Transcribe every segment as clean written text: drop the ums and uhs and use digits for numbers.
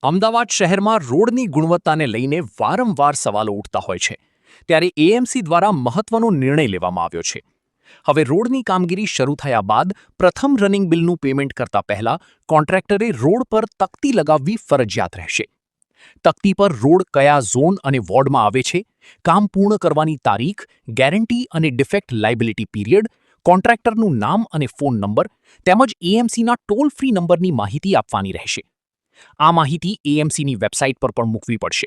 અમદાવાદ શહેરમાં રોડની ગુણવત્તાને લઈને વારંવાર સવાલો ઉઠતા હોય છે, ત્યારે એએમસી દ્વારા મહત્વનો નિર્ણય લેવામાં આવ્યો છે. હવે રોડની કામગીરી શરૂ થયા બાદ પ્રથમ રનિંગ બિલનું પેમેન્ટ કરતા પહેલા કોન્ટ્રાક્ટરે રોડ પર તકતી લગાવવી ફરજિયાત રહેશે. તકતી પર રોડ કયા ઝોન અને વોર્ડમાં આવે છે, કામ પૂર્ણ કરવાની તારીખ, ગેરંટી અને ડિફેક્ટ લાયબિલિટી પીરિયડ, કોન્ટ્રાક્ટરનું નામ અને ફોન નંબર તેમજ એએમસીના ટોલ ફ્રી નંબરની માહિતી આપવાની રહેશે. આ માહિતી એએમસીની વેબસાઇટ પર પણ મૂકવી પડશે.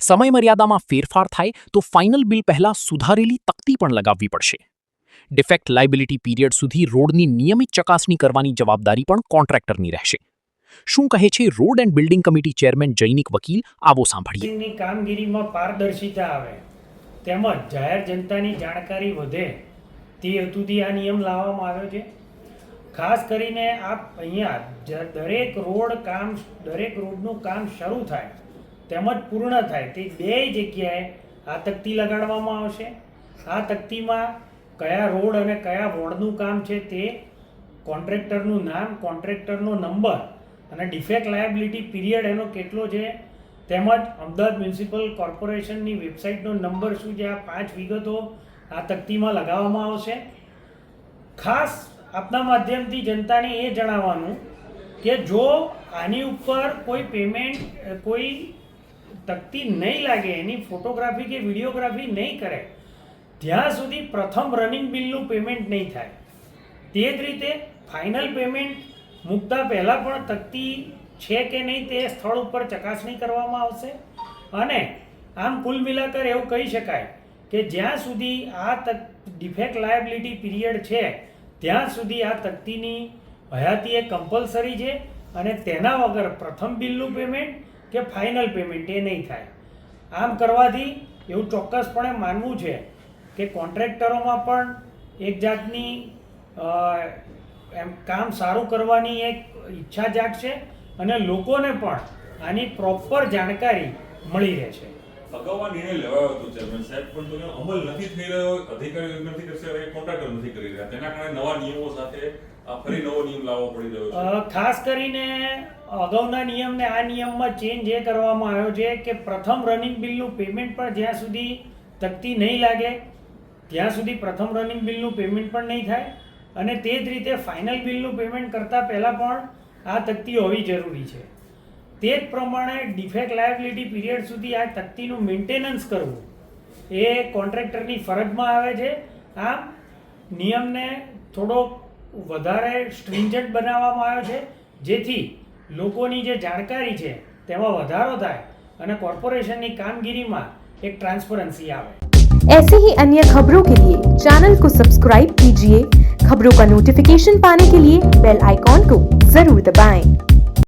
સમયમર્યાદામાં ફેરફાર થાય તો ફાઇનલ બિલ પહેલાં સુધારેલી તકતી પણ લગાવવી પડશે. ડિફેક્ટ લાયબિલિટી પીરિયડ સુધી રોડની નિયમિત ચકાસણી કરવાની જવાબદારી પણ કોન્ટ્રાક્ટરની રહેશે. શું કહે છે road and building committee chairman Jainik વકીલ, આવો સાંભળીએ. કામગીરીમાં પારદર્શિતા આવે તેમજ જાહેર જનતાની જાણકારી વધે તે હેતુથી આ નિયમ લાવવામાં આવ્યો છે. ખાસ કરીને અહીંયા દરેક રોડનું કામ શરૂ થાય તેમજ પૂર્ણ થાય તે બે જગ્યાએ આ તકતી લગાડવામાં આવશે. આ તકતીમાં કયા રોડ અને કયા વોર્ડનું કામ છે તે કોન્ટ્રાક્ટરનું નામ, કોન્ટ્રાક્ટરનો નંબર અને ડિફેક્ટ લાયબિલિટી પીરિયડ એનો કેટલો છે તેમજ અમદાવાદ મ્યુનિસિપલ કોર્પોરેશનની વેબસાઇટનો નંબર શું છે, આ 5 વિગતો આ તકતીમાં લગાવવામાં આવશે. ખાસ આપના માધ્યમથી જનતાને એ જણાવવાનું કે જો આની ઉપર કોઈ પેમેન્ટ, કોઈ તકતી નહીં લાગે, એની ફોટોગ્રાફી કે વિડીયોગ્રાફી નહીં કરે ત્યાં સુધી પ્રથમ રનિંગ બિલનું પેમેન્ટ નહીં થાય. તે જ રીતે ફાઇનલ પેમેન્ટ મૂકતા પહેલાં પણ તકતી છે કે નહીં તે સ્થળ ઉપર ચકાસણી કરવામાં આવશે. અને આમ કુલ મિલાકર એવું કહી શકાય કે જ્યાં સુધી આ ડિફેક્ટ લાયબિલિટી પીરિયડ છે ત્યાં સુધી આ તકતીની હયાતી એ કમ્પલસરી છે અને તેના વગર પ્રથમ બિલનું પેમેન્ટ કે ફાઇનલ પેમેન્ટ એ નહીં થાય. આમ કરવાથી એવું ચોક્કસપણે માનવું છે કે કોન્ટ્રાક્ટરોમાં પણ એક જાતની કામ સારું કરવાની એક ઈચ્છા જાગશે અને લોકોને પણ આની પ્રોપર જાણકારી મળી રહેશે. અગાઉ આ નિર્ણય લેવાયો હતો ચેરમેન સાહેબ, પણ તેનો અમલ નથી થઈ રહ્યો, અધિકારીઓ નથી કરશે, કોન્ટ્રાક્ટર નથી કરી રહ્યા. તેના કારણે નવા નિયમો સાથે ફરી નવો નિયમ લાવવો પડી રહ્યો છે. ખાસ કરીને અગાઉના નિયમને આ નિયમમાં ચેન્જ એ કરવામાં આવ્યો છે કે પ્રથમ રનિંગ બિલનું પેમેન્ટ પણ જ્યાં સુધી તકતી નહીં લાગે ત્યાં સુધી પ્રથમ રનિંગ બિલનું પેમેન્ટ પણ નહીં થાય અને તે જ રીતે ફાઇનલ બિલનું પેમેન્ટ કરતાં પહેલાં પણ આ તકતી હોવી જરૂરી છે. તે જ પ્રમાણે ડિફેક્ટ લાયબિલિટી પીરિયડ સુધી આ તકતીનું મેન્ટેનન્સ કરવું એ કોન્ટ્રાક્ટરની ફરજમાં આવે છે. આમ નિયમને થોડો વધારે સ્ટ્રિન્જન્ટ બનાવવામાં આવ્યો છે જેથી લોકોની જે જાણકારી છે તેમાં વધારો થાય અને કોર્પોરેશનની કામગીરીમાં એક ट्रांसपेरेंसी આવે. ऐसे ही अन्य खबरों के लिए चैनल को सब्सक्राइब कीजिए. खबरों का नोटिफिकेशन पाने के लिए बेल आइकॉन को जरूर दबाएं.